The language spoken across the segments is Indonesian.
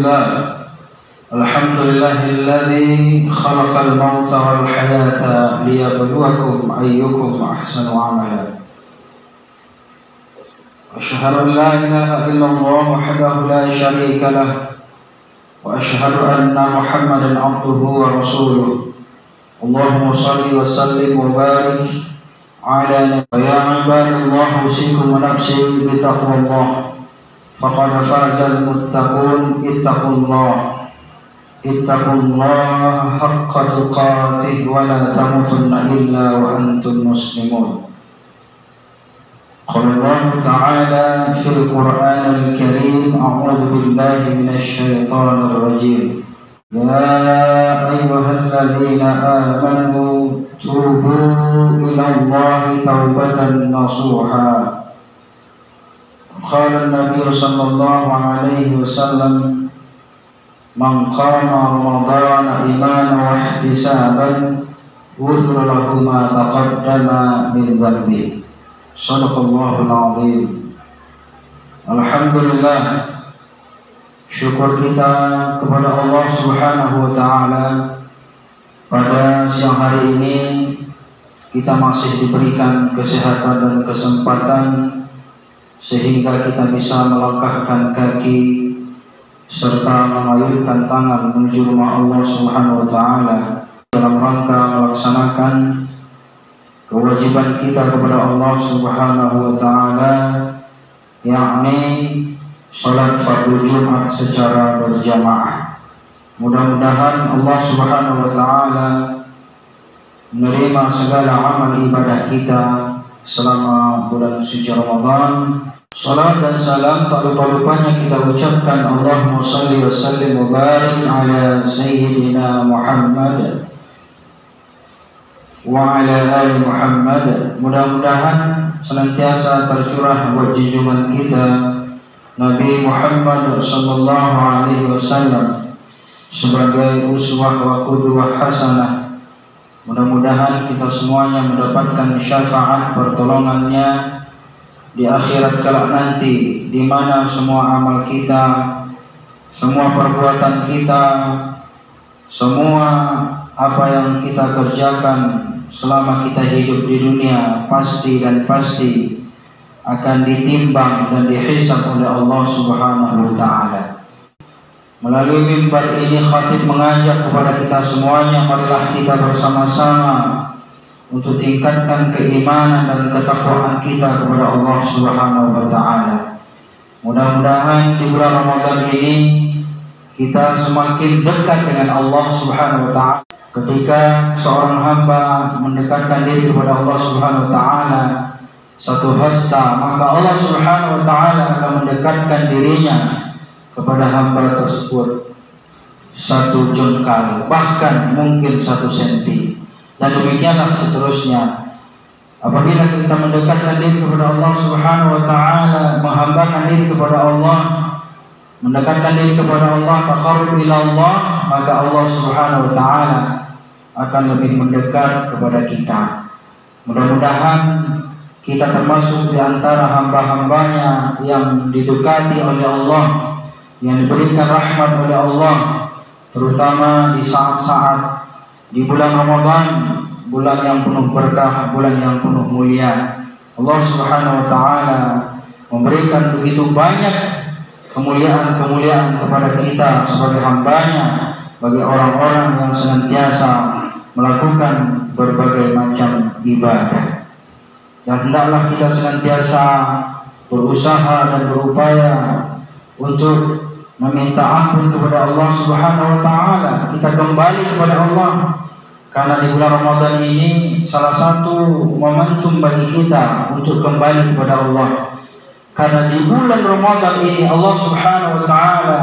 لله الحمد لله الذي خلق الموت والحياة ليبلوكم أيكم أحسن عملا أشهد أن لا إله إلا الله وحده لا شريك له وأشهد أن محمدا عبده ورسوله اللهم صل وسلم وبارك على نبينا يا عباد الله أوصيكم ونفسي بتقوى الله فقد فاز المتقون اتقوا الله حق تقاته ولا تموتن إلا وأنتم مسلمون قال الله تعالى في القرآن الكريم أعوذ بالله من الشيطان الرجيم يا أيها الذين آمنوا توبوا إلى الله توبة نصوحا قال النبي صلى الله عليه وسلم من قام رمضان إيمانا واحتسابا غفر له ما تقدم من ذنبه صدق الله العظيم. Alhamdulillah, syukur kita kepada Allah Subhanahu wa Ta'ala. Pada siang hari ini kita masih diberikan kesehatan dan kesempatan sehingga kita bisa melangkahkan kaki serta mengayunkan tangan menuju rumah Allah Subhanahu wa Ta'ala dalam rangka melaksanakan kewajiban kita kepada Allah Subhanahu wa Ta'ala, yakni salat fardu Jumat secara berjamaah. Mudah-mudahan Allah Subhanahu wa Ta'ala menerima segala amal ibadah kita selama bulan suci Ramadan. Salam dan salam tak lupa-lupanya kita ucapkan Allahumma salli wa sallim wa barik ala Sayyidina Muhammad wa ala ali Muhammad. Mudah-mudahan senantiasa tercurah buat junjungan kita Nabi Muhammad sallallahu alaihi wasallam sebagai uswah wa qudwah hasanah. Mudah-mudahan kita semuanya mendapatkan syafaat pertolongannya di akhirat kelak nanti, di mana semua amal kita, semua perbuatan kita, semua apa yang kita kerjakan selama kita hidup di dunia pasti akan ditimbang dan dihisab oleh Allah Subhanahu wa Ta'ala. Melalui mimbar ini khatib mengajak kepada kita semuanya, marilah kita bersama-sama untuk tingkatkan keimanan dan ketakwaan kita kepada Allah Subhanahu wa Ta'ala. Mudah-mudahan di bulan Ramadan ini kita semakin dekat dengan Allah Subhanahu wa Ta'ala. Ketika seorang hamba mendekatkan diri kepada Allah Subhanahu wa Ta'ala satu hasta, maka Allah Subhanahu wa Ta'ala akan mendekatkan dirinya kepada hamba tersebut satu jengkal, bahkan mungkin 1 senti. Dan demikianlah seterusnya. Apabila kita mendekatkan diri kepada Allah Subhanahu wa Ta'ala, menghambakan diri kepada Allah, mendekatkan diri kepada Allah, taqarrub ila Allah, maka Allah Subhanahu wa Ta'ala akan lebih mendekat kepada kita. Mudah-mudahan kita termasuk di antara hamba-hambanya yang didekati oleh Allah, yang diberikan rahmat oleh Allah, terutama di saat-saat di bulan Ramadan, bulan yang penuh berkah, bulan yang penuh mulia. Allah Subhanahu wa Ta'ala memberikan begitu banyak kemuliaan-kemuliaan kepada kita sebagai hambanya, bagi orang-orang yang senantiasa melakukan berbagai macam ibadah. Dan hendaklah kita senantiasa berusaha dan berupaya untuk meminta ampun kepada Allah Subhanahu wa Ta'ala. Kita kembali kepada Allah, karena di bulan Ramadan ini salah satu momentum bagi kita untuk kembali kepada Allah. Karena di bulan Ramadan ini Allah Subhanahu wa Ta'ala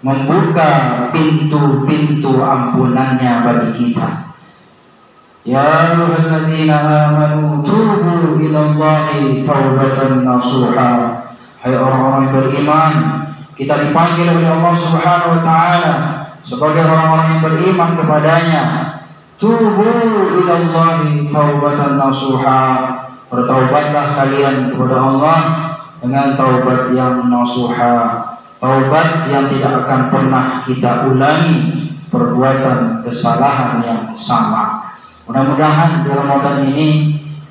membuka pintu-pintu ampunannya bagi kita. Ya ayyuhalladzina amanu tubu ilallahi taubatan nasuha. Hai orang-orang yang beriman, kita dipanggil oleh Allah Subhanahu wa Ta'ala sebagai orang-orang yang beriman kepadanya. Tubu ilallahi taubatan nasuha. Bertaubatlah kalian kepada Allah dengan taubat yang nasuha, taubat yang tidak akan pernah kita ulangi perbuatan kesalahan yang sama. Mudah-mudahan di Ramadan ini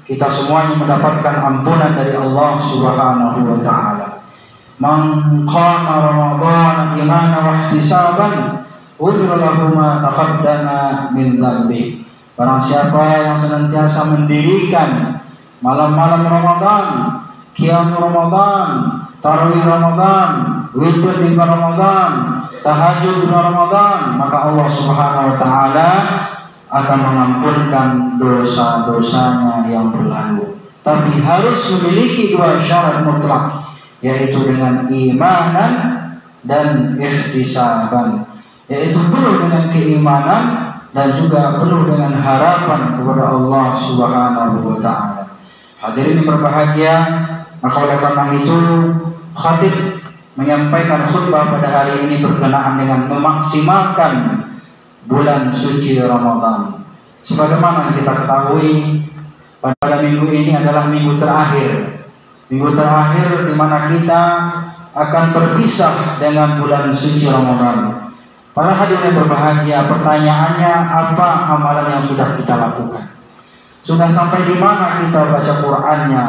kita semuanya mendapatkan ampunan dari Allah Subhanahu wa taala. Man qama Ramadan imanan wa ihtisaban ghufira lahu ma taqaddama min dhanbi. Barang siapa yang senantiasa mendirikan malam-malam Ramadan, qiyam Ramadan, tarawih Ramadan, witir di bulan Ramadan, tahajud di bulan Ramadan, maka Allah Subhanahu wa taala akan mengampunkan dosa-dosanya yang berlalu. Tapi harus memiliki dua syarat mutlak, yaitu dengan imanan dan ihtisaban, yaitu penuh dengan keimanan dan juga penuh dengan harapan kepada Allah Subhanahu wa taala. Hadirin berbahagia, maka oleh karena itu khatib menyampaikan khutbah pada hari ini berkenaan dengan memaksimalkan bulan suci Ramadan. Sebagaimana kita ketahui, pada minggu ini adalah minggu terakhir. Minggu terakhir di mana kita akan berpisah dengan bulan suci Ramadan. Para hadirin berbahagia, pertanyaannya, apa amalan yang sudah kita lakukan? Sudah sampai di mana kita baca Qur'annya?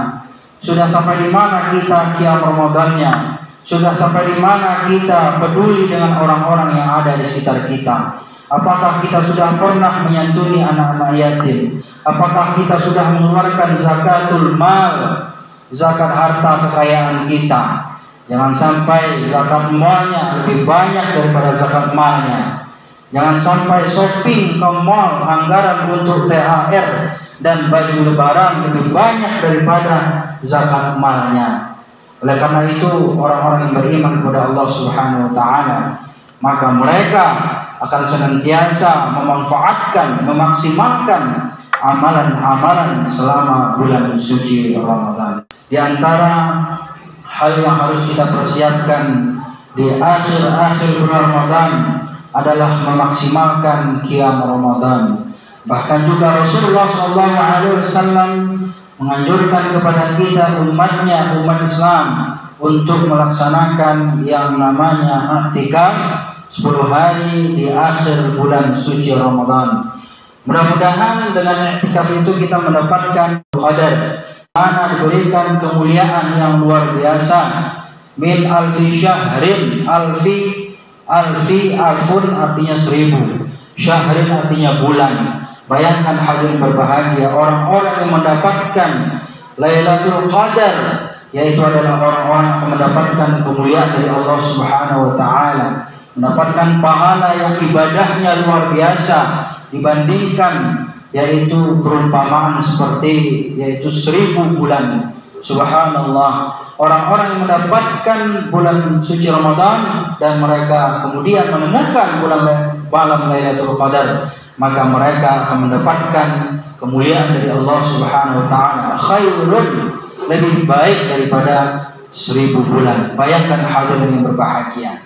Sudah sampai di mana kita qiyam Ramadannya? Sudah sampai di mana kita peduli dengan orang-orang yang ada di sekitar kita? Apakah kita sudah pernah menyantuni anak-anak yatim? Apakah kita sudah mengeluarkan zakatul mal, zakat harta kekayaan kita? Jangan sampai zakat malnya lebih banyak daripada zakat malnya. Jangan sampai shopping ke mall, anggaran untuk THR dan baju lebaran lebih banyak daripada zakat malnya. Oleh karena itu, orang-orang yang beriman kepada Allah Subhanahu wa taala, maka mereka akan senantiasa memanfaatkan, memaksimalkan amalan-amalan selama bulan suci Ramadan. Di antara hal yang harus kita persiapkan di akhir-akhir bulan Ramadan adalah memaksimalkan qiyam Ramadan. Bahkan juga Rasulullah SAW menganjurkan kepada kita umatnya, umat Islam, untuk melaksanakan yang namanya i'tikaf 10 hari di akhir bulan suci Ramadan. Mudah-mudahan dengan i'tikaf itu kita mendapatkan qadar, mana diberikan kemuliaan yang luar biasa. Min alfi syahrin, alfun artinya 1000, syahrin artinya bulan. Bayangkan hadirin berbahagia, orang-orang yang mendapatkan Lailatul Qadar, yaitu adalah orang-orang yang akan mendapatkan kemuliaan dari Allah Subhanahu wa taala, mendapatkan pahala yang ibadahnya luar biasa dibandingkan yaitu perumpamaan seperti yaitu 1000 bulan. Subhanallah, orang-orang yang mendapatkan bulan suci Ramadan dan mereka kemudian menemukan bulan malam Lailatul Qadar, maka mereka akan mendapatkan kemuliaan dari Allah Subhanahu wa taala, khairun, lebih baik daripada 1000 bulan. Bayangkan hadirin yang berbahagia.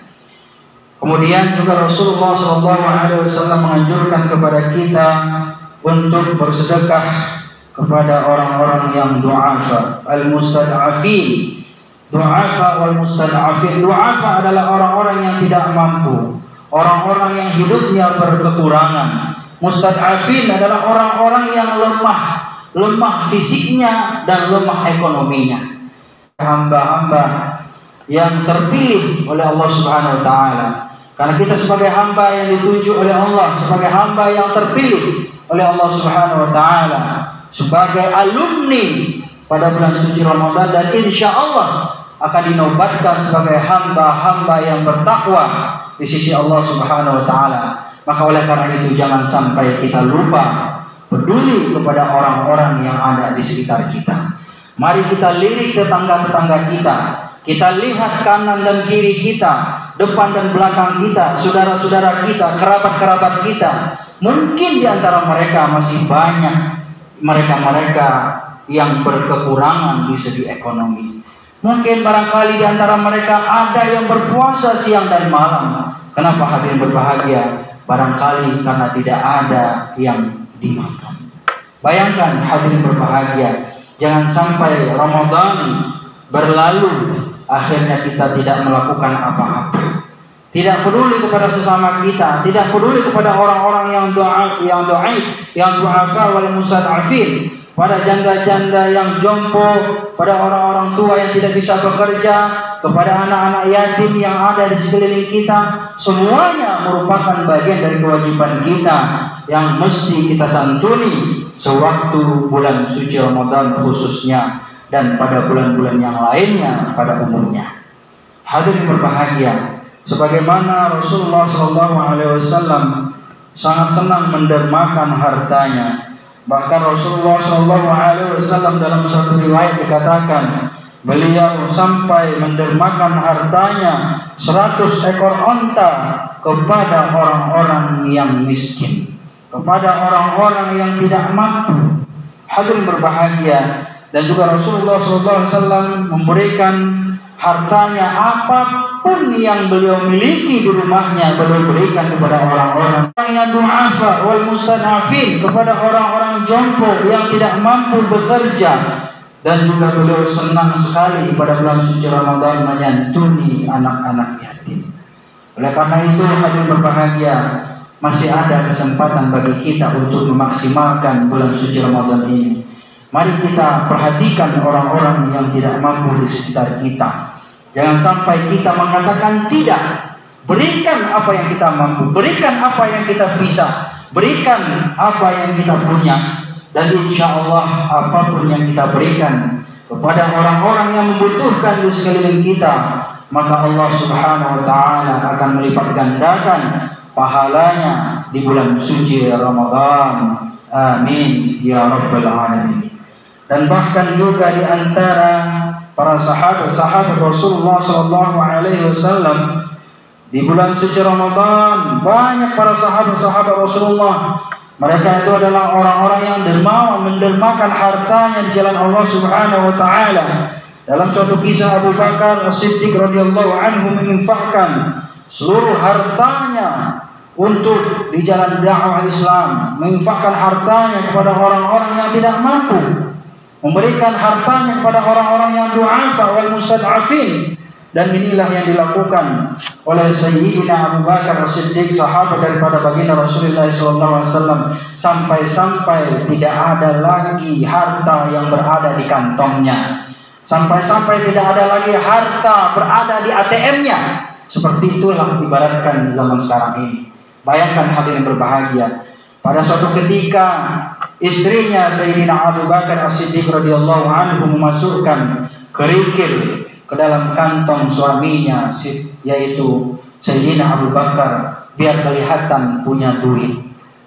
Kemudian juga Rasulullah SAW menganjurkan kepada kita untuk bersedekah kepada orang-orang yang du'afa, al-mustad'afin. Du'afa wal mustad'afin. Du'afa adalah orang-orang yang tidak mampu, orang-orang yang hidupnya berkekurangan. Mustad'afin adalah orang-orang yang lemah fisiknya dan lemah ekonominya. Hamba-hamba yang terpilih oleh Allah Subhanahu wa taala. Karena kita sebagai hamba yang ditunjuk oleh Allah, sebagai hamba yang terpilih oleh Allah Subhanahu wa taala, sebagai alumni pada bulan suci Ramadan, dan insya Allah akan dinobatkan sebagai hamba-hamba yang bertakwa di sisi Allah Subhanahu wa taala. Maka oleh karena itu jangan sampai kita lupa peduli kepada orang-orang yang ada di sekitar kita. Mari kita lirik tetangga-tetangga kita. Kita lihat kanan dan kiri kita, depan dan belakang kita, saudara-saudara kita, kerabat-kerabat kita. Mungkin di antara mereka masih banyak mereka-mereka yang berkekurangan di segi ekonomi. Mungkin barangkali di antara mereka ada yang berpuasa siang dan malam. Kenapa hadirin berbahagia? Barangkali karena tidak ada yang dimakan. Bayangkan hadirin berbahagia, jangan sampai Ramadan berlalu, akhirnya kita tidak melakukan apa-apa. Tidak peduli kepada sesama kita, tidak peduli kepada orang-orang yang dhaif, yang du'afa wal mustad'afin, pada janda-janda yang jompo, pada orang-orang tua yang tidak bisa bekerja, kepada anak-anak yatim yang ada di sekeliling kita. Semuanya merupakan bagian dari kewajiban kita yang mesti kita santuni sewaktu bulan suci Ramadan khususnya, dan pada bulan-bulan yang lainnya pada umumnya. Hadirin berbahagia, sebagaimana Rasulullah SAW sangat senang mendermakan hartanya. Bahkan Rasulullah SAW dalam satu riwayat dikatakan, beliau sampai mendermakan hartanya 100 ekor onta kepada orang-orang yang miskin, kepada orang-orang yang tidak mampu. Hadirin berbahagia, dan juga Rasulullah SAW memberikan hartanya, apapun yang beliau miliki di rumahnya, beliau berikan kepada orang-orang yang du'afa wal mustad'afin, kepada orang-orang jompo yang tidak mampu bekerja. Dan juga beliau senang sekali pada bulan suci Ramadan menyantuni anak-anak yatim. Oleh karena itu, hadirin berbahagia, masih ada kesempatan bagi kita untuk memaksimalkan bulan suci Ramadan ini. Mari kita perhatikan orang-orang yang tidak mampu di sekitar kita. Jangan sampai kita mengatakan tidak. Berikan apa yang kita mampu, berikan apa yang kita bisa, berikan apa yang kita punya. Dan insya Allah apapun yang kita berikan kepada orang-orang yang membutuhkan di sekeliling kita, maka Allah Subhanahu wa Ta'ala akan melipat gandakan pahalanya di bulan suci Ramadan. Amin ya Rabbal Alamin. Dan bahkan juga di antara para sahabat Rasulullah SAW di bulan suci Ramadan, banyak para sahabat Rasulullah. Mereka itu adalah orang-orang yang dermawan, mendermakan hartanya di jalan Allah Subhanahu wa Ta'ala. Dalam suatu kisah, Abu Bakar As-Siddiq radhiyallahu anhu menginfakkan seluruh hartanya untuk di jalan dakwah Islam, menginfakkan hartanya kepada orang-orang yang tidak mampu, memberikan hartanya kepada orang-orang yang du'afa wal mustad'afin. Dan inilah yang dilakukan oleh Sayyidina Abu Bakar As-Siddiq, sahabat daripada baginda Rasulullah SAW, sampai-sampai tidak ada lagi harta yang berada di kantongnya, sampai-sampai tidak ada lagi harta berada di ATM-nya. Seperti itulah ibaratkan zaman sekarang ini. Bayangkan hadirin berbahagia, pada suatu ketika istrinya Sayyidina Abu Bakar As-Siddiq radhiyallahu anhu memasukkan kerikil ke dalam kantong suaminya, yaitu Sayyidina Abu Bakar, biar kelihatan punya duit.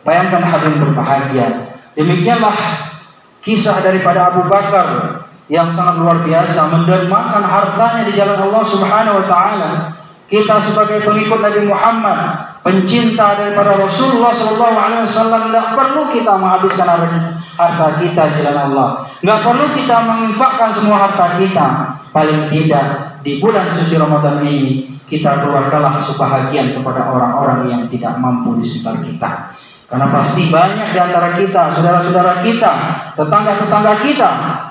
Bayangkan hadirin berbahagia, demikianlah kisah daripada Abu Bakar yang sangat luar biasa, mendermakan hartanya di jalan Allah Subhanahu wa Ta'ala. Kita sebagai pengikut Nabi Muhammad, pencinta daripada Rasulullah SAW, tidak perlu kita menghabiskan harta kita di jalan Allah. Tidak perlu kita menginfakkan semua harta kita. Paling tidak di bulan suci Ramadan ini kita keluarkanlah sebahagian kepada orang-orang yang tidak mampu di sekitar kita. Karena pasti banyak di antara kita, saudara-saudara kita, tetangga-tetangga kita,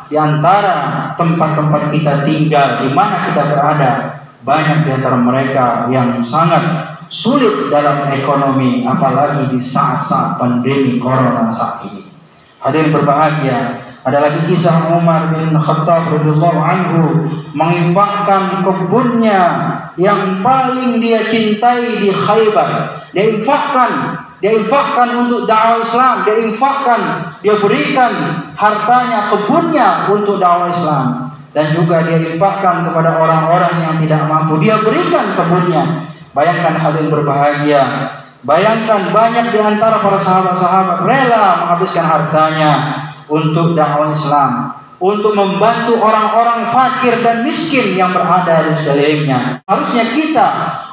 di antara tempat-tempat kita tinggal, di mana kita berada, banyak di antara mereka yang sangat sulit dalam ekonomi, apalagi di saat-saat pandemi corona saat ini. Hadirin berbahagia, ada lagi kisah Umar bin Khattab radhiyallahu anhu menginfakkan kebunnya yang paling dia cintai di Khaybar. Dia infakkan untuk dakwah Islam, dia berikan hartanya, kebunnya untuk dakwah Islam. Dan juga dia infakkan kepada orang-orang yang tidak mampu, dia berikan kebunnya. Bayangkan hadirin berbahagia, bayangkan banyak di antara para sahabat-sahabat rela menghabiskan hartanya untuk dakwah Islam, untuk membantu orang-orang fakir dan miskin yang berada di sekelilingnya. Harusnya kita,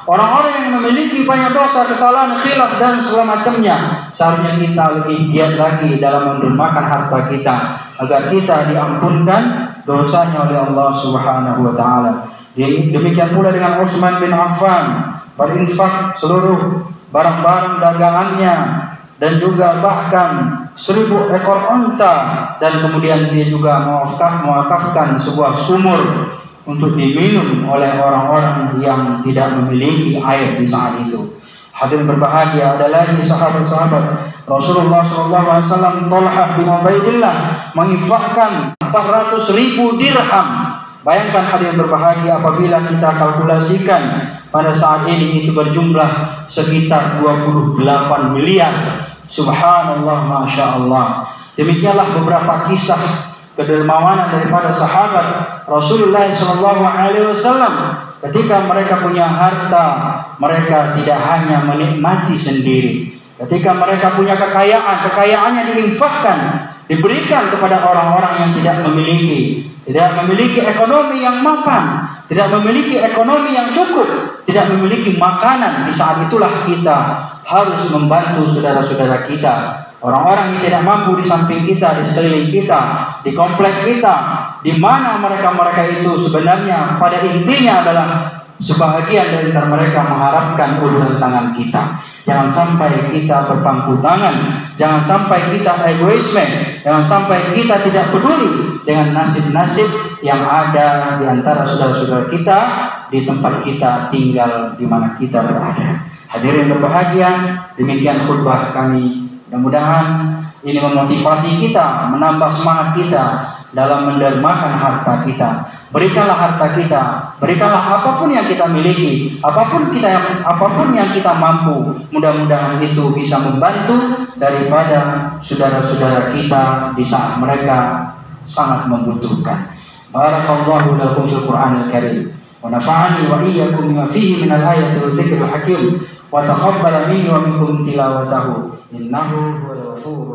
orang-orang yang memiliki banyak dosa, kesalahan, khilaf dan segala macamnya, seharusnya kita lebih giat lagi dalam mendermakan harta kita agar kita diampunkan dosanya oleh Allah Subhanahu wa Ta'ala. Demikian pula dengan Utsman bin Affan, berinfak seluruh barang-barang dagangannya dan juga bahkan 1000 ekor onta, dan kemudian dia juga mewakafkan sebuah sumur untuk diminum oleh orang-orang yang tidak memiliki air di saat itu. Hadirin berbahagia, ada lagi sahabat-sahabat Rasulullah SAW, Talhah bin Ubaidillah menginfakkan 400.000 dirham. Bayangkan hadirin berbahagia, apabila kita kalkulasikan pada saat ini itu berjumlah sekitar 28 miliar. Subhanallah, Masya Allah. Demikianlah beberapa kisah kedermawanan daripada sahabat Rasulullah SAW. Ketika mereka punya harta, mereka tidak hanya menikmati sendiri. Ketika mereka punya kekayaan, kekayaannya diinfakkan, diberikan kepada orang-orang yang tidak memiliki ekonomi yang mapan, tidak memiliki ekonomi yang cukup, tidak memiliki makanan. Di saat itulah kita harus membantu saudara-saudara kita, orang-orang yang tidak mampu di samping kita, di sekeliling kita, di komplek kita, di mana mereka itu sebenarnya pada intinya adalah sebahagian dari antara mereka mengharapkan uluran tangan kita. Jangan sampai kita berpangku tangan, jangan sampai kita egoisme, jangan sampai kita tidak peduli dengan nasib-nasib yang ada di antara saudara-saudara kita di tempat kita tinggal, di mana kita berada. Hadirin berbahagia, demikian khutbah kami. Mudah-mudahan ini memotivasi kita, menambah semangat kita dalam mendermakan harta kita. Berikanlah harta kita, berikanlah apapun yang kita miliki, apapun yang kita mampu. Mudah-mudahan itu bisa membantu daripada saudara-saudara kita di saat mereka sangat membutuhkan. Barakallahu lakum fil Qur'anil Karim, wa nafa'ani wa iyyakum bima fihi minal ayati wal dzikril hakim, wa taqabbala minni wa minkum tilawatahu, innahu huwal ghafurur